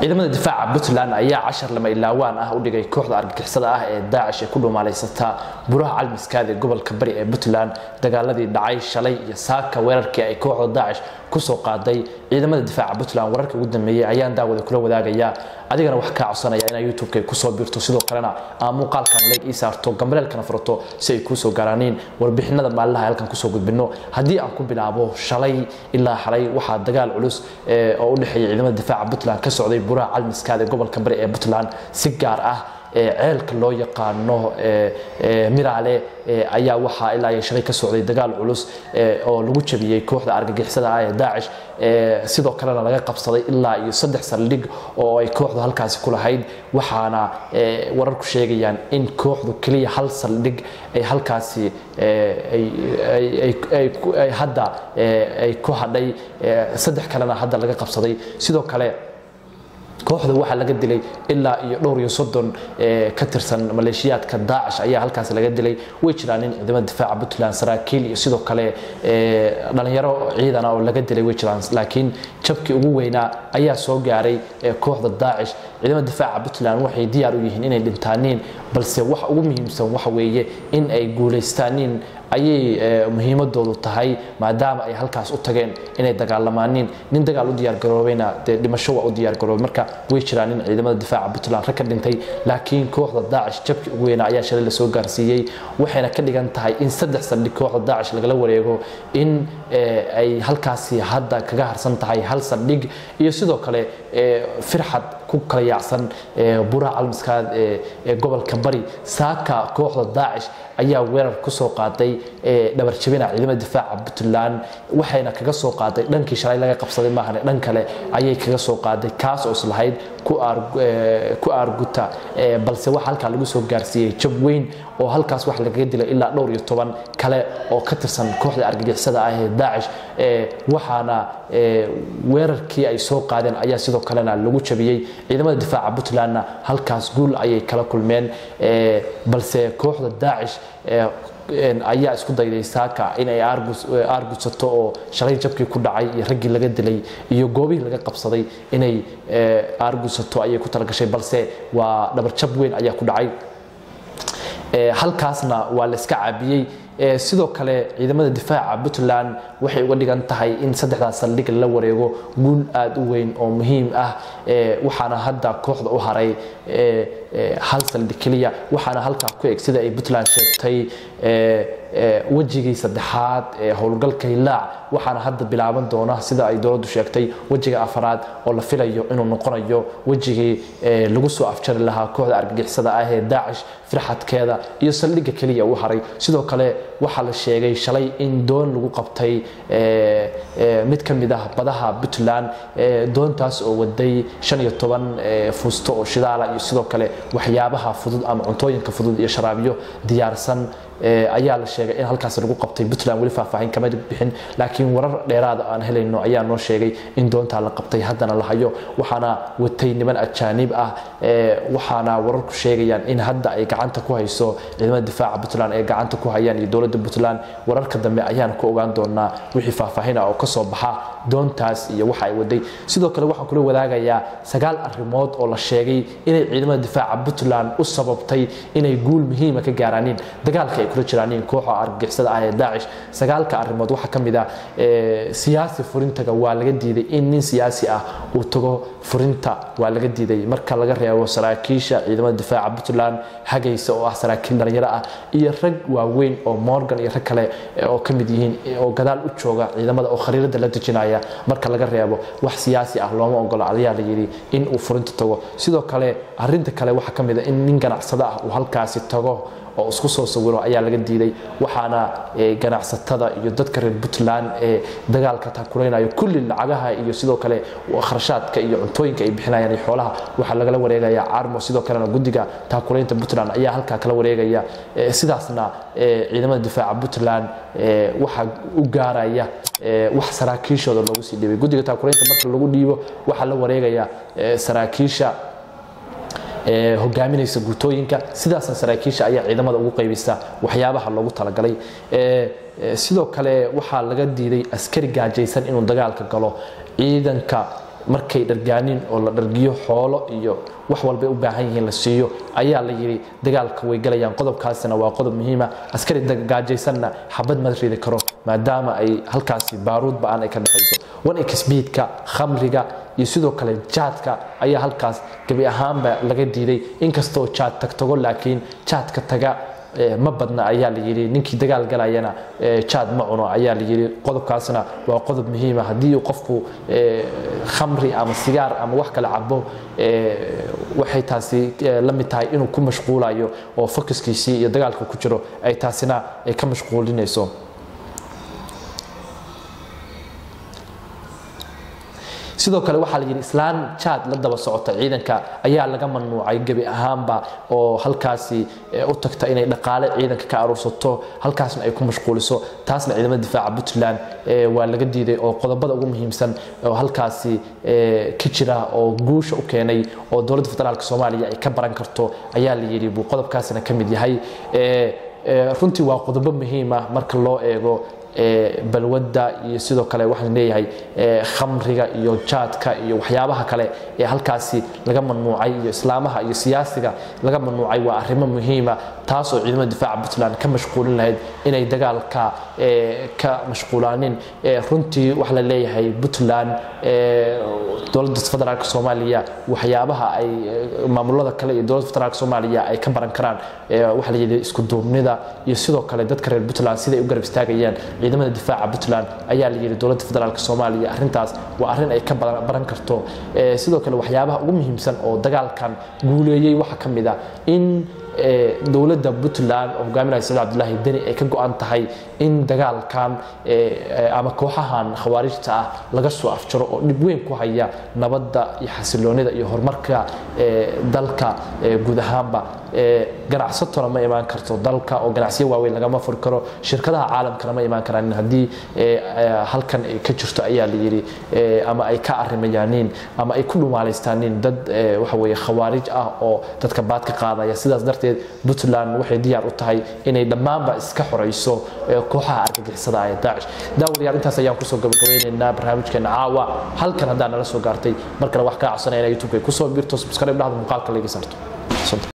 ciidamada difaaca Puntland ayaa 10 lama ilaawaan ah u dhigay kooxda argagixisada ah ee Daesh ee ku dhuumaaleysata buraha calmiskaada ee gobolka bari ee Puntland dagaaladii dhacay shalay iyo saaka weerarkii ay kooxda Daesh ku soo qaaday ciidamada difaaca Puntland wararka ugu dambeeyay ayaan daawada kula wadaagaya adigana wax ka codsanaya in YouTube-ka ku soo biirto sidoo kalena muuqaalkan like ii saarto gambalelkana furto si ay ku soo gaaraniin warbixinada maalinlaha halkan ku soo gudbino hadii aan ku bilaabo shalay ilaa xalay waxa dagaal culus oo u dhaxeeyay ciidamada difaaca Puntland ka socday buraha calmiskaada ee gobolka bari ee Puntland si gaar ah ceelka loo yaqaano Miraale ayaa waxa ilaa ay shalay ka socday dagaal culus oo lagu jabiyay kooxda argagixisada ah ee Daesh sidoo kale laga qabsaday ilaa iyo 3 saldhig oo ay kooxdu halkaas ku lahayd waxaana wararku sheegayaan in kooxdu kaliya hal saldhig ay halkaas ay hadda ay ku hadhay 3 kalena hadda laga qabsaday sidoo kale kooxda waxa laga dilay ilaa iyo dhowr iyo 30 ka tirsan maleeshiyaadka Daesh ayaa halkaas laga dilay way jiraan in ciidamada difaaca Puntland saraakiil iyo sidoo kale dhalinyaro ciidan oo laga dilay way jiraan laakiin jabkii ugu weynaa ayaa soo gaaray kooxda Daesh ciidamada difaaca Puntland waxay diyaar u yihiin inay dhintaaniin balse waxa ugu muhiimsan waxa weeye in ay guuleystaaniin ayay muhiimadoodu tahay maadaama ay halkaas u tageen inay dagaalamaaniin nin dagaal u diyaar garoobayna dhimasho waa u diyaar garoobay marka way jiraan in ciidamada difaaca Puntland ka dhintay laakiin kooxda Daesh jabkii ugu weynaa ayaa shalay la soo gaarsiiyay waxayna ka dhigan tahay in 3 saldhig kooxda Daesh laga wareego in ay halkaas hadda kaga harsan tahay hal saldhig iyo sidoo kale firxad ku kala yaacsan buraha calmiskaada ee gobolka bari saaka kooxda Daesh ayaa weerar ku soo qaaday dhabar jabina ciidamada difaaca Puntland waxayna kaga soo qaaday dhankii shalay laga qabsaday maahan dhan kale ayay kaga soo qaaday kaas oo islahayd ku arguta balse waxa halka lagu soo gaarsiiyay jab weyn oo halkaas wax laga dilay ilaa dhowr iyo 10 kale oo ka tirsan kooxda argagixisada ah ee Daesh waxaana weerarkii ay soo qaadeen ayaa sidoo kalena lagu jabiyay ciidamada difaaca Puntland halkaas guul ayay kala kulmeen balse kooxda Daesh ayaa isku dayday saaka in ay argusato oo shalay jabkii ku dhacay iyo ragii laga dilay iyo goobihii laga qabsaday inay argusato ayay ku talagashay balse waa dhabar jab weyn ayaa ku dhacay halkaasna waa la iska caabiyay sidoo kale ciidamada difaaca Puntland waxay uga dhigan tahay in 3 saldhig la wareego guul aad u weyn oo muhiim ah waxaana hadda kooxda u haray hal saldhig kaliya waxaana halka ku eeg sida ay Puntland sheegtay wajigii saddexaad ee howlgalka Hilaac waxaana hadda bilaaban doona sida ay dawladdu sheegtay wajiga afraad oo la filayo inuu noqonayo wajigii lagu soo afjari lahaa kooxda argagixisada ah ee Daesh firxadkeeda iyo saldhigga kaliya uu haray sidoo kale waxa la sheegay shalay in doon lagu qabtay mid kamid ah badaha Puntland doontaas oo waday 15 fuusto oo shidaal iyo sidoo kale waxyaabaha fudud ama cuntooyinka fudud iyo sharaabiyo diyaarsan ayaa la sheegay in halkaas lagu qabtay Puntland wali faahfaahin kama bixin laakiin warar dheeraad aan helayno ayaa noo sheegay in doonta la qabtay haddana la hayo waxaana watay niman ajaanib ah waxaana wararku sheegayaan in hadda ay gacanta ku hayso ciidamada difaaca Puntland ee gacanta ku hayaan iyo dawladda Puntland wararka dambe ayaan ku ogaan doonaa wixii faahfaahin ah oo ka soo baxa doontaas iyo waxa ay waday sidoo kale waxaan kula wadaagayaa 9 arrimood oo la sheegay inay ciidamada difaaca Puntland u sababtay inay guul muhiim ah ka gaaraan dagaalka ay kula jiraan kooxda argagixisada ah ee Daesh 9 arrimood waxa kamid ah siyaasi furintaga waa laga diiday in nin siyaasi ah uu tago furinta waa laga diiday marka laga reebo saraakiisha ciidamada difaaca Puntland hagaysa oo ah saraakiil dhalinyaro ah iyo rag waaweyn oo Morgan iyo rag kale oo kamid yihiin oo gadaal u jooga ciidamada oo khariirada la dejinaya marka laga reebo wax siyaasi ah looma ogola ayaa la yiri in uu furinta tago sidoo kale arinta kale waxa kamid ah in nin ganacsada ah uu halkaas tago oo isku soo sawiro ayaa laga diiday waxaana ganacsatada iyo dadka reer Puntland ee dagaalka takuleynaayo kulli lacagaha iyo sidoo kale kharashaadka iyo cuntooyinka ay bixinayaan xoolaha waxa laga wareegayaa armo sidoo kale gudiga takuleynta Puntland ayaa halka kala wareegaya sidaasna ciidamada difaaca Puntland waxa u gaaraya wax saraakiishooda loogu sii dhibay gudiga takuleynta marka lagu dhiibo waxa la wareegaya saraakiisha hogaaminaysa guutooyinka sidaas saraakiisha ayaa ciidamada ugu qaybisa waxyaabaha loogu talagalay sidoo kale waxa laga diiday askari gaajaysan inuu dagaalka galo ciidanka markay dhargaanin oo la dhargiyo xoolo iyo wax walba u baahan yihiin la siiyo ayaa la yiri dagaalka way galayaan qodobkaasina waa qodob muhiim ah askari gaajaysanna xabad ma ridi karo maadaama ay halkaasi baaruud baan ay ka dhaxayso wan expeedka khamriga iyo sidoo kale jaadka ayaa halkaas gabi ahaanba laga diiday inkastoo jaad tagtago laakiin jaadka taga ma badna ayaa la yiri ninkii dagaal galayana jaad ma cuno ayaa la yiri qodobkaasna waa qodob muhiim ah hadii qofku khamri ama sigaar ama wax kale cabo waxay taasi la mid tahay inuu ku mashquulayo oo focuskiisii iyo dagaalka ku jiro ay taasina ay ka mashquulinayso sidoo kale waxa la yiri islaan jaad la daba socota ciidanka ayaa laga mamnuucay gabi ahaanba oo halkaasi u tagta inay dhaqaale ciidanka ka aruursato halkaasna ay ku mashquuliso taasna ciidamada difaaca Puntland waa laga diiday oo qodobada ugu muhiimsan oo halkaasi ka jira oo guusha u keenay oo dawladda federaalka Soomaaliya ay ka baran karto ayaa la yiri buu qodobkaasna ka mid yahay runtii waa qodobo muhiim ah marka loo eego balwada iyo sidoo kale waxaan leeyahay khamriga iyo jaadka iyo waxyaabaha kale ee halkaasi laga mamnuucay iyo islaamaha iyo siyaasiga laga mamnuucay waa arrimo muhiim ah taas oo ciidamada difaaca Puntland ka mashquulin lahayd inay dagaalka ka mashquulaanin runtii wax la leeyahay Puntland dawladda federaalka Soomaaliya waxyaabaha ay maamulada kale iyo dawladda federaalka Soomaaliya ay ka baran karaan wax la yiraahdo isku duubnida iyo sidoo kale dadka reer Puntland sida ay u garab istaagayaan ciidamada difaaca Puntland ayaa la yiri dawladda federaalka Soomaaliya arintaas waa arin ay ka baran karto sidoo kale waxyaabaha ugu muhiimsan oo dagaalkan guuleeyay waxa kamid ah in dawladda Puntland oo hogaaminaya Saad Abdullaahi Dani ay ka go'an tahay in dagaalkan ama kooxahan khawaarijta ah laga soo afjaro oo dib weyn ku haya nabadda iyo xasiloonida iyo horumarka dalka guud ahaanba ganacsatona ma imaan karto dalka oo ganacsiyo waaweyn laga furi karo shirkadaha caalamka ma imaan karaan hadii halkan ay ka jirto ayaa la yiri ama ay ka arimayaanin ama ay ku dhumaaleystaan dad waxa weeye khawaarij ah oo dadka baad ka qaadaya sidaas darteed Puntland waxay diyaar u tahay inay dhamaanba iska xoreyso kooxaha argagixisada ee Daesh daawadayaal intaas ayaan ku soo gabagabeynaa barnaamijkeena caawa halkan hadaan nala soo gaartay markale wax ka codsanayna YouTube-ka ku soo biirto subscribe dhahdo muuqaalka laga saarto